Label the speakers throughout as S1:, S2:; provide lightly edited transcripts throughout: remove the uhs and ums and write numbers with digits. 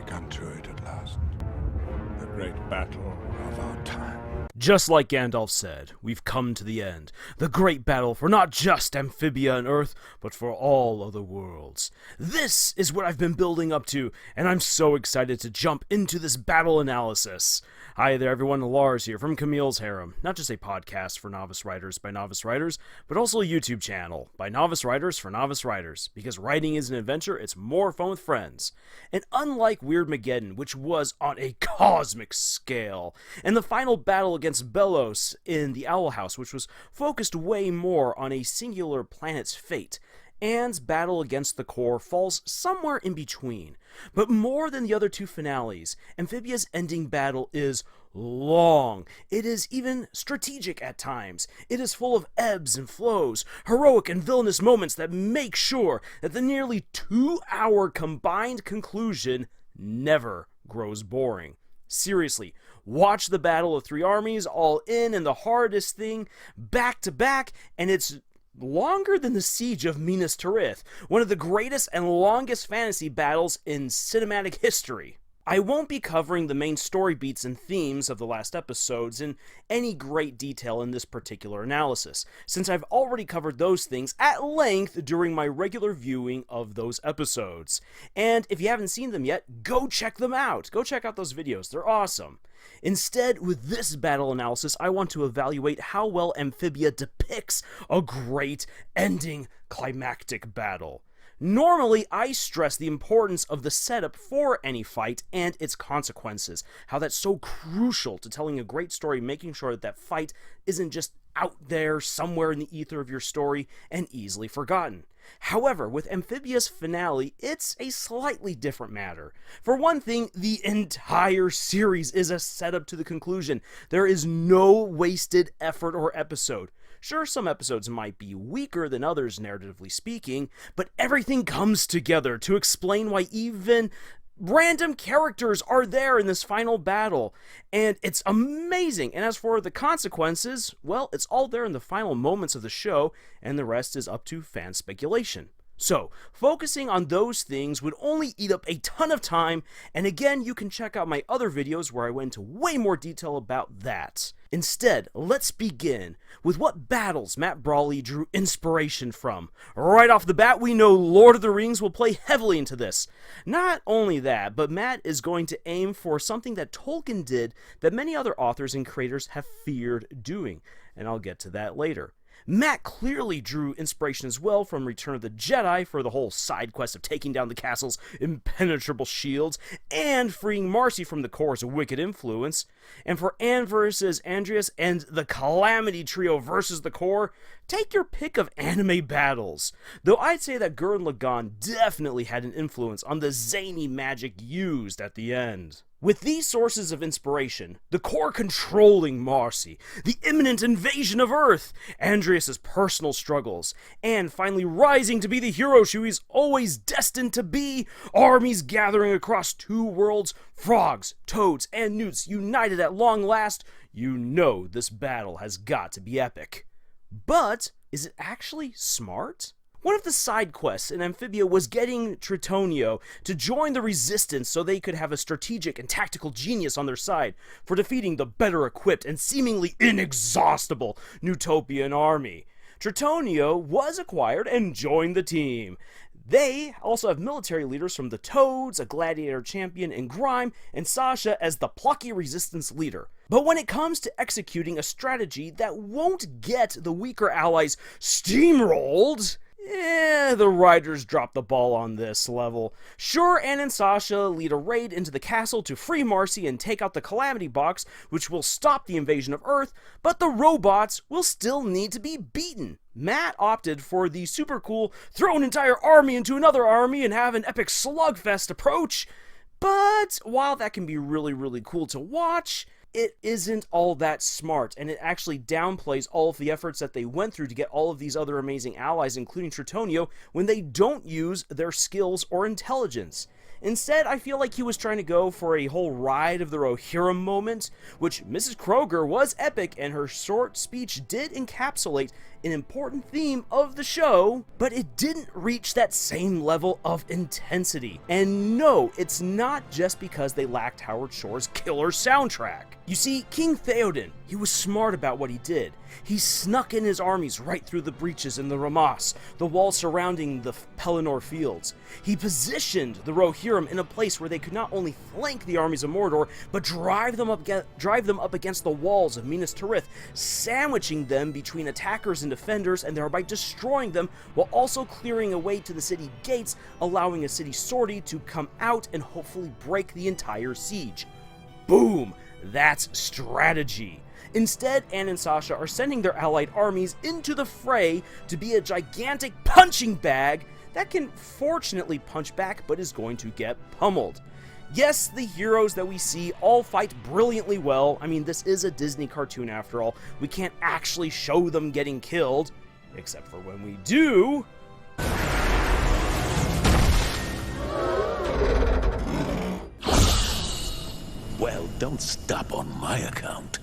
S1: come to it at last. The great battle of our time.
S2: Just like Gandalf said, we've come to the end. The great battle for not just Amphibia and Earth, but for all other worlds. This is what I've been building up to, and I'm so excited to jump into this battle analysis. Hi there everyone, Lars here from Camille's Harem. Not just a podcast for novice writers by novice writers, but also a YouTube channel by novice writers for novice writers. Because writing is an adventure, it's more fun with friends. And unlike Weirdmageddon, which was on a cosmic scale, and the final battle against Belos in the Owl House, which was focused way more on a singular planet's fate, Anne's battle against the core falls somewhere in between. But more than the other two finales, Amphibia's ending battle is long. It is even strategic at times. It is full of ebbs and flows, heroic and villainous moments that make sure that the nearly 2-hour combined conclusion never grows boring. Seriously, watch the Battle of Three Armies all in and the hardest thing back to back, and it's longer than the Siege of Minas Tirith, one of the greatest and longest fantasy battles in cinematic history. I won't be covering the main story beats and themes of the last episodes in any great detail in this particular analysis, since I've already covered those things at length during my regular viewing of those episodes. And if you haven't seen them yet, go check them out. Go check out those videos. They're awesome. Instead, with this battle analysis, I want to evaluate how well Amphibia depicts a great ending climactic battle. Normally, I stress the importance of the setup for any fight and its consequences, how that's so crucial to telling a great story, making sure that that fight isn't just out there somewhere in the ether of your story and easily forgotten. However, with Amphibia's finale, it's a slightly different matter. For one thing, the entire series is a setup to the conclusion. There is no wasted effort or episode. Sure, some episodes might be weaker than others, narratively speaking, but everything comes together to explain why even random characters are there in this final battle, and it's amazing. And as for the consequences, well, it's all there in the final moments of the show, and the rest is up to fan speculation. So, focusing on those things would only eat up a ton of time, and again, you can check out my other videos where I went into way more detail about that. Instead, let's begin with what battles Matt Brawley drew inspiration from. Right off the bat, we know Lord of the Rings will play heavily into this. Not only that, but Matt is going to aim for something that Tolkien did that many other authors and creators have feared doing, and I'll get to that later. Matt clearly drew inspiration as well from Return of the Jedi for the whole side quest of taking down the castle's impenetrable shields and freeing Marcy from the core's wicked influence. And for Anne versus Andreas and the Calamity Trio versus the core, take your pick of anime battles. Though I'd say that Gurren Lagann definitely had an influence on the zany magic used at the end. With these sources of inspiration, the core controlling Marcy, the imminent invasion of Earth, Andreas' personal struggles, and finally rising to be the hero she was always destined to be, armies gathering across two worlds, frogs, toads, and newts united at long last, you know this battle has got to be epic. But, is it actually smart? One of the side quests in Amphibia was getting Tritonio to join the Resistance so they could have a strategic and tactical genius on their side for defeating the better equipped and seemingly inexhaustible Newtopian army. Tritonio was acquired and joined the team. They also have military leaders from the Toads, a gladiator champion in Grime, and Sasha as the plucky resistance leader. But when it comes to executing a strategy that won't get the weaker allies steamrolled, the writers dropped the ball on this level. Sure, Anne and Sasha lead a raid into the castle to free Marcy and take out the Calamity Box, which will stop the invasion of Earth, but the robots will still need to be beaten. Matt opted for the super cool throw an entire army into another army and have an epic slugfest approach, but while that can be really cool to watch, it isn't all that smart, and it actually downplays all of the efforts that they went through to get all of these other amazing allies, including Tritonio, when they don't use their skills or intelligence. Instead, I feel like he was trying to go for a whole Ride of the Rohirrim moment, which Mrs. Kroger was epic, and her short speech did encapsulate an important theme of the show, but it didn't reach that same level of intensity. And no, it's not just because they lacked Howard Shore's killer soundtrack. You see, King Theoden, he was smart about what he did. He snuck in his armies right through the breaches in the Ramas, the wall surrounding the Pelenor fields. He positioned the Rohirrim in a place where they could not only flank the armies of Mordor, but drive them up against the walls of Minas Tirith, sandwiching them between attackers and defenders, and thereby destroying them, while also clearing a way to the city gates, allowing a city sortie to come out and hopefully break the entire siege. Boom! That's strategy. Instead, Anne and Sasha are sending their allied armies into the fray to be a gigantic punching bag that can fortunately punch back but is going to get pummeled. Yes, the heroes that we see all fight brilliantly well. I mean, this is a Disney cartoon after all. We can't actually show them getting killed, except for when we do.
S3: Well, don't stop on my account.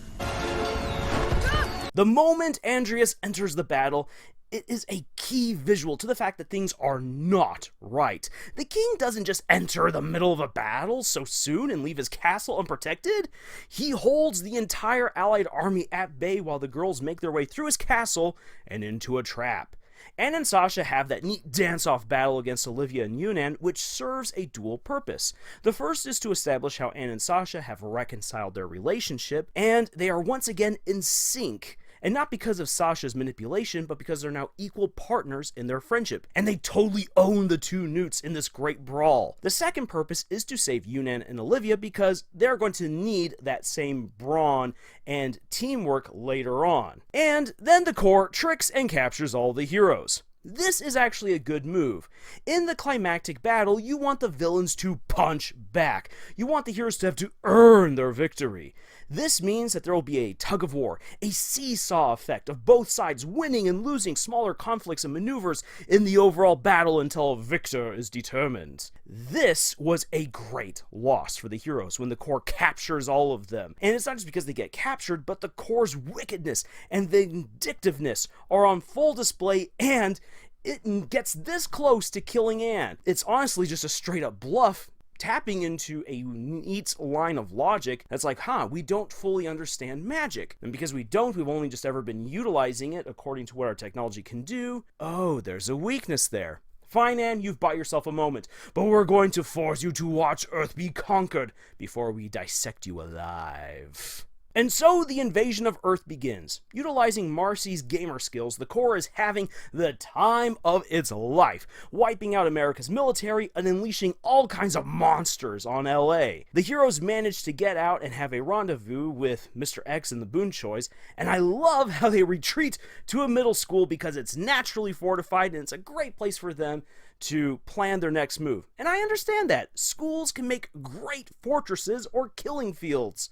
S2: The moment Andreas enters the battle, it is a key visual to the fact that things are not right. The king doesn't just enter the middle of a battle so soon and leave his castle unprotected. He holds the entire allied army at bay while the girls make their way through his castle and into a trap. Anne and Sasha have that neat dance-off battle against Olivia and Yunnan, which serves a dual purpose. The first is to establish how Anne and Sasha have reconciled their relationship, and they are once again in sync. And not because of Sasha's manipulation, but because they're now equal partners in their friendship. And they totally own the two newts in this great brawl. The second purpose is to save Yunnan and Olivia because they're going to need that same brawn and teamwork later on. And then the core tricks and captures all the heroes. This is actually a good move. In the climactic battle, you want the villains to punch back. You want the heroes to have to earn their victory. This means that there will be a tug of war, a seesaw effect of both sides winning and losing smaller conflicts and maneuvers in the overall battle until a victor is determined. This was a great loss for the heroes when the core captures all of them. And it's not just because they get captured, but the core's wickedness and vindictiveness are on full display, and it gets this close to killing Anne. It's honestly just a straight up bluff, tapping into a neat line of logic that's like, we don't fully understand magic. And because we don't, we've only just ever been utilizing it according to what our technology can do. Oh, there's a weakness there. Fine, Anne, you've bought yourself a moment, but we're going to force you to watch Earth be conquered before we dissect you alive. And so the invasion of Earth begins. Utilizing Marcy's gamer skills, the core is having the time of its life, wiping out America's military and unleashing all kinds of monsters on LA. The heroes manage to get out and have a rendezvous with Mr. X and the Boonchoys, and I love how they retreat to a middle school because it's naturally fortified and it's a great place for them to plan their next move. And I understand that. Schools can make great fortresses or killing fields.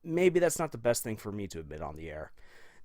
S2: Maybe that's not the best thing for me to admit on the air.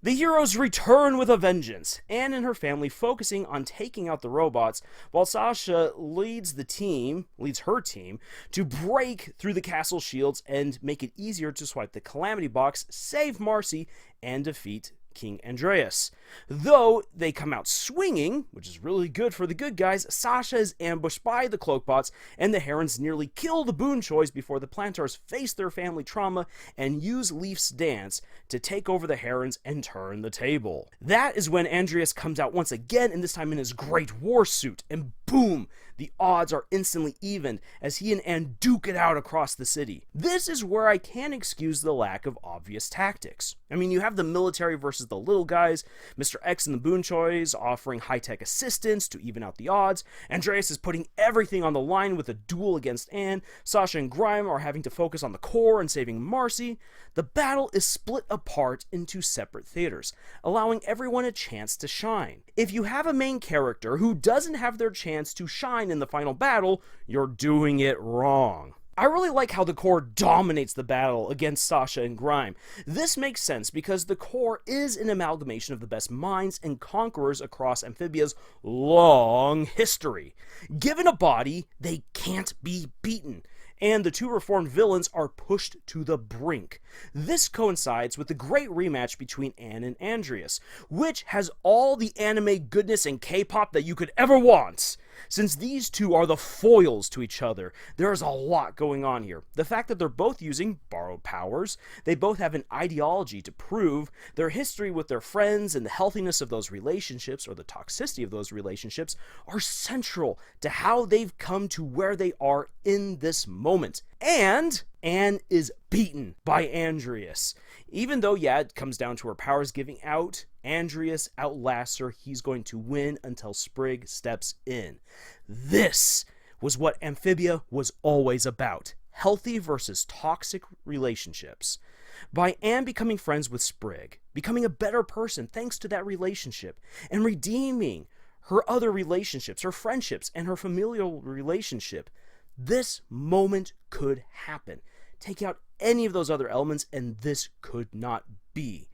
S2: The heroes return with a vengeance, Anne and her family focusing on taking out the robots, while Sasha leads her team to break through the castle shields and make it easier to swipe the Calamity Box, save Marcy, and defeat King Andreas. Though they come out swinging, which is really good for the good guys, Sasha is ambushed by the Cloakbots, and the Herons nearly kill the Boonchoys before the Plantars face their family trauma and use Leaf's dance to take over the Herons and turn the table. That is when Andreas comes out once again, and this time in his great war suit, and boom! The odds are instantly evened as he and Anne duke it out across the city. This is where I can excuse the lack of obvious tactics. I mean, you have the military versus the little guys, Mr. X and the Boonchoys offering high-tech assistance to even out the odds, Andreas is putting everything on the line with a duel against Anne, Sasha and Grime are having to focus on the core and saving Marcy. The battle is split apart into separate theaters, allowing everyone a chance to shine. If you have a main character who doesn't have their chance to shine in the final battle, you're doing it wrong. I really like how the core dominates the battle against Sasha and Grime. This makes sense because the core is an amalgamation of the best minds and conquerors across Amphibia's long history. Given a body, they can't be beaten, and the two reformed villains are pushed to the brink. This coincides with the great rematch between Anne and Andreas, which has all the anime goodness and K-pop that you could ever want. Since these two are the foils to each other, there is a lot going on here. The fact that they're both using borrowed powers, they both have an ideology to prove, their history with their friends and the healthiness of those relationships, or the toxicity of those relationships, are central to how they've come to where they are in this moment. And Anne is beaten by Andreas. Even though, yeah, it comes down to her powers giving out, Andreas outlasts her. He's going to win until Sprig steps in. This was what Amphibia was always about. Healthy versus toxic relationships. By Anne becoming friends with Sprig, becoming a better person thanks to that relationship, and redeeming her other relationships, her friendships, and her familial relationship, this moment could happen. Take out any of those other elements and this could not be.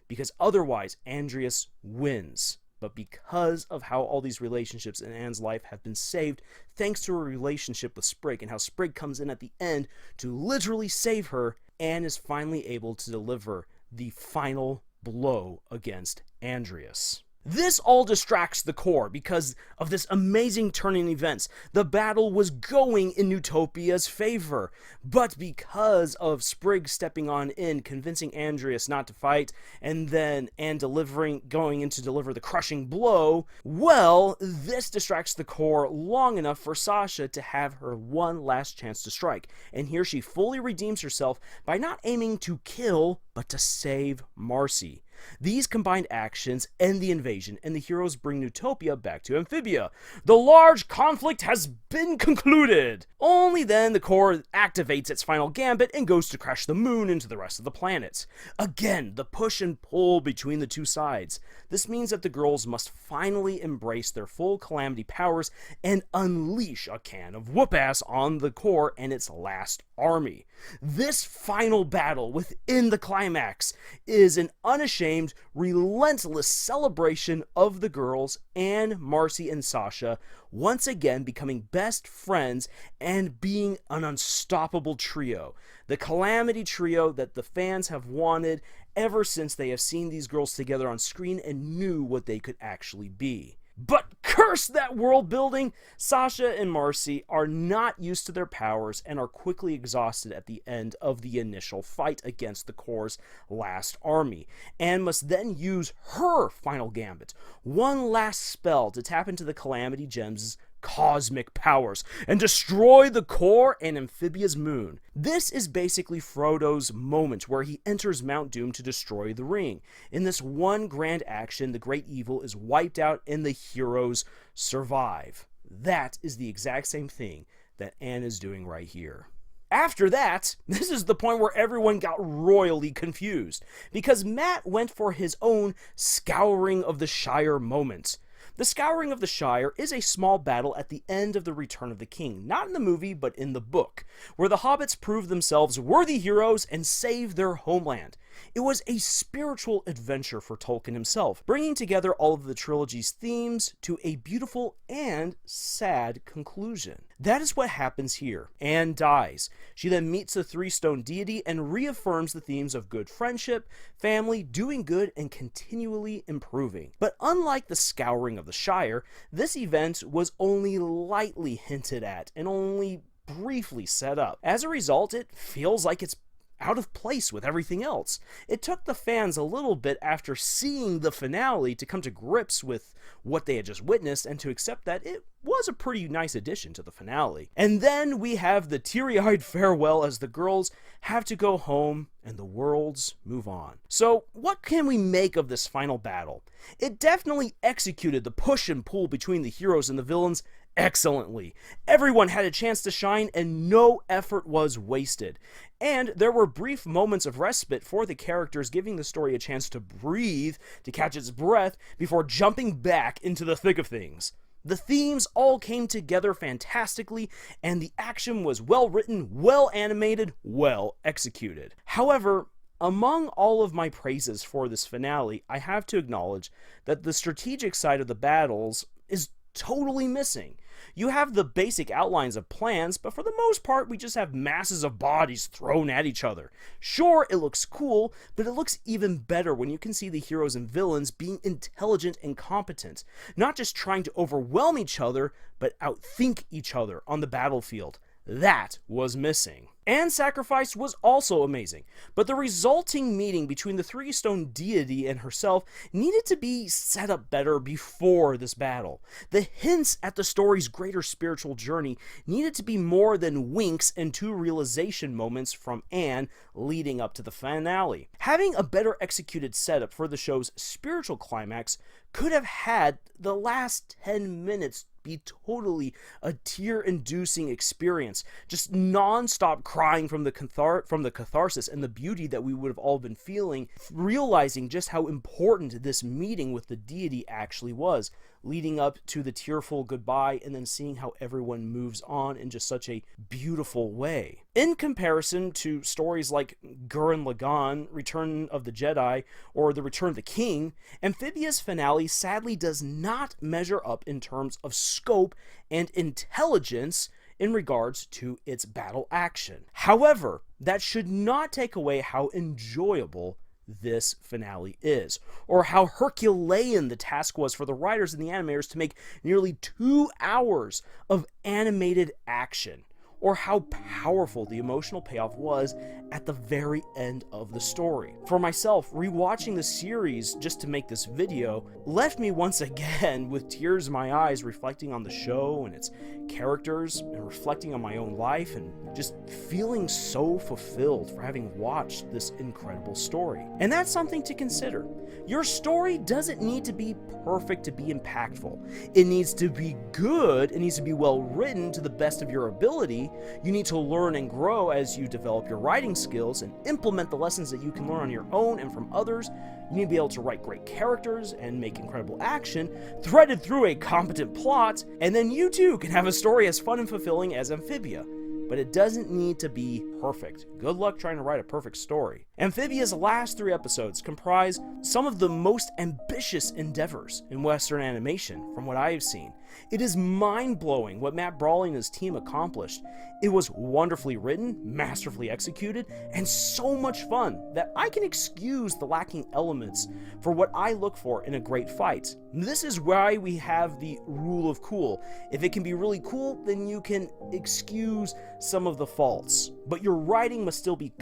S2: Because otherwise, Andreas wins. But because of how all these relationships in Anne's life have been saved, thanks to her relationship with Sprig, and how Sprig comes in at the end to literally save her, Anne is finally able to deliver the final blow against Andreas. This all distracts the core because of this amazing turn in events. The battle was going in Utopia's favor, but because of Sprig stepping on in, convincing Andreas not to fight, and then Anne going in to deliver the crushing blow, well, this distracts the core long enough for Sasha to have her one last chance to strike. And here she fully redeems herself by not aiming to kill, but to save Marcy. These combined actions end the invasion, and the heroes bring Utopia back to Amphibia. The large conflict has been concluded! Only then the core activates its final gambit and goes to crash the moon into the rest of the planets. Again, the push and pull between the two sides. This means that the girls must finally embrace their full calamity powers and unleash a can of whoop-ass on the core and its last army. This final battle within the climax is an unashamed, relentless celebration of the girls, Anne, Marcy, and Sasha, once again becoming best friends and being an unstoppable trio. The calamity trio that the fans have wanted ever since they have seen these girls together on screen and knew what they could actually be. But curse that world building! Sasha and Marcy are not used to their powers and are quickly exhausted at the end of the initial fight against the core's last army, and must then use her final gambit, one last spell to tap into the Calamity Gems' cosmic powers and destroy the core and Amphibia's moon. This is basically Frodo's moment where he enters Mount Doom to destroy the ring. In this one grand action, the great evil is wiped out and the heroes survive. That is the exact same thing that Anne is doing right here. After that, this is the point where everyone got royally confused, because Matt went for his own Scouring of the Shire moment. The Scouring of the Shire is a small battle at the end of The Return of the King, not in the movie, but in the book, where the hobbits prove themselves worthy heroes and save their homeland. It was a spiritual adventure for Tolkien himself, bringing together all of the trilogy's themes to a beautiful and sad conclusion. That is what happens here. Anne dies. She then meets the three-stone deity and reaffirms the themes of good friendship, family, doing good, and continually improving. But unlike the Scouring of the Shire, this event was only lightly hinted at and only briefly set up. As a result, it feels like it's out of place with everything else. It took the fans a little bit after seeing the finale to come to grips with what they had just witnessed and to accept that it was a pretty nice addition to the finale. And then we have the teary-eyed farewell as the girls have to go home and the worlds move on. So what can we make of this final battle? It definitely executed the push and pull between the heroes and the villains excellently. Everyone had a chance to shine and no effort was wasted. And there were brief moments of respite for the characters, giving the story a chance to breathe, to catch its breath, before jumping back into the thick of things. The themes all came together fantastically, and the action was well written, well animated, well executed. However, among all of my praises for this finale, I have to acknowledge that the strategic side of the battles is totally missing. You have the basic outlines of plans, but for the most part, we just have masses of bodies thrown at each other. Sure, it looks cool, but it looks even better when you can see the heroes and villains being intelligent and competent, not just trying to overwhelm each other, but outthink each other on the battlefield. That was missing. And Sacrifice was also amazing, but the resulting meeting between the three-stone deity and herself needed to be set up better before this battle. The hints at the story's greater spiritual journey needed to be more than winks and two realization moments from Anne leading up to the finale. Having a better executed setup for the show's spiritual climax could have had the last 10 minutes be totally a tear-inducing experience, just non-stop crying from the catharsis and the beauty that we would have all been feeling, realizing just how important this meeting with the deity actually was, leading up to the tearful goodbye and then seeing how everyone moves on in just such a beautiful way. In comparison to stories like Gurren Lagann, Return of the Jedi, or The Return of the King, Amphibia's finale sadly does not measure up in terms of scope and intelligence in regards to its battle action. However, that should not take away how enjoyable this finale is, or how Herculean the task was for the writers and the animators to make nearly 2 hours of animated action, or how powerful the emotional payoff was at the very end of the story. For myself, rewatching the series just to make this video left me once again with tears in my eyes, reflecting on the show and its characters and reflecting on my own life and just feeling so fulfilled for having watched this incredible story. And that's something to consider. Your story doesn't need to be perfect to be impactful. It needs to be good, it needs to be well written to the best of your ability. You need to learn and grow as you develop your writing skills and implement the lessons that you can learn on your own and from others. You need to be able to write great characters and make incredible action, threaded through a competent plot, and then you too can have a story as fun and fulfilling as Amphibia. But it doesn't need to be perfect. Good luck trying to write a perfect story. Amphibia's last 3 episodes comprise some of the most ambitious endeavors in Western animation from what I have seen. It is mind-blowing what Matt Brawley and his team accomplished. It was wonderfully written, masterfully executed, and so much fun that I can excuse the lacking elements for what I look for in a great fight. This is why we have the rule of cool. If it can be really cool, then you can excuse some of the faults. But your writing must still be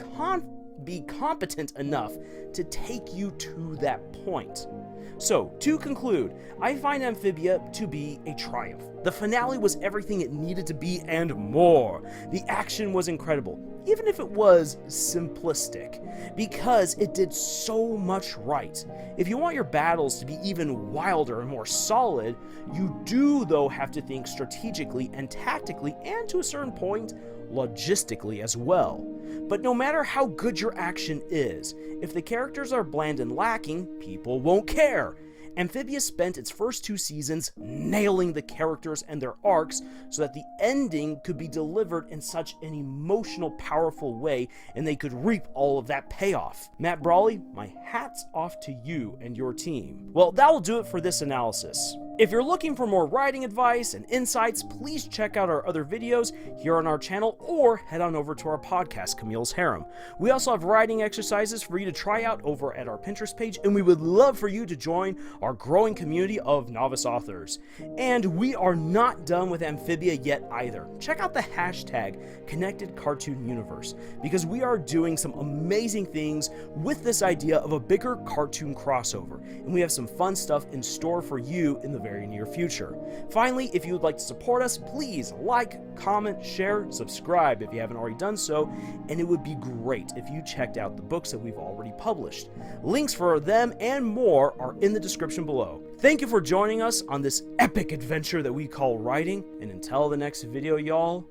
S2: competent enough to take you to that point. So, to conclude, I find Amphibia to be a triumph. The finale was everything it needed to be and more. The action was incredible, even if it was simplistic, because it did so much right. If you want your battles to be even wilder and more solid, you do, though, have to think strategically and tactically, and to a certain point, logistically as well. But no matter how good your action is, if the characters are bland and lacking, people won't care. Amphibia spent its first 2 seasons nailing the characters and their arcs so that the ending could be delivered in such an emotional, powerful way, and they could reap all of that payoff. Matt Brawley, my hat's off to you and your team. Well, that will do it for this analysis. If you're looking for more writing advice and insights, please check out our other videos here on our channel or head on over to our podcast, Camille's Harem. We also have writing exercises for you to try out over at our Pinterest page, and we would love for you to join our growing community of novice authors. And we are not done with Amphibia yet either. Check out the hashtag Connected Cartoon Universe, because we are doing some amazing things with this idea of a bigger cartoon crossover, and we have some fun stuff in store for you in the very near future. Finally, if you would like to support us, please like, comment, share, subscribe if you haven't already done so, and it would be great if you checked out the books that we've already published. Links for them and more are in the description below. Thank you for joining us on this epic adventure that we call writing, and until the next video, y'all,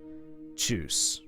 S2: tschüss.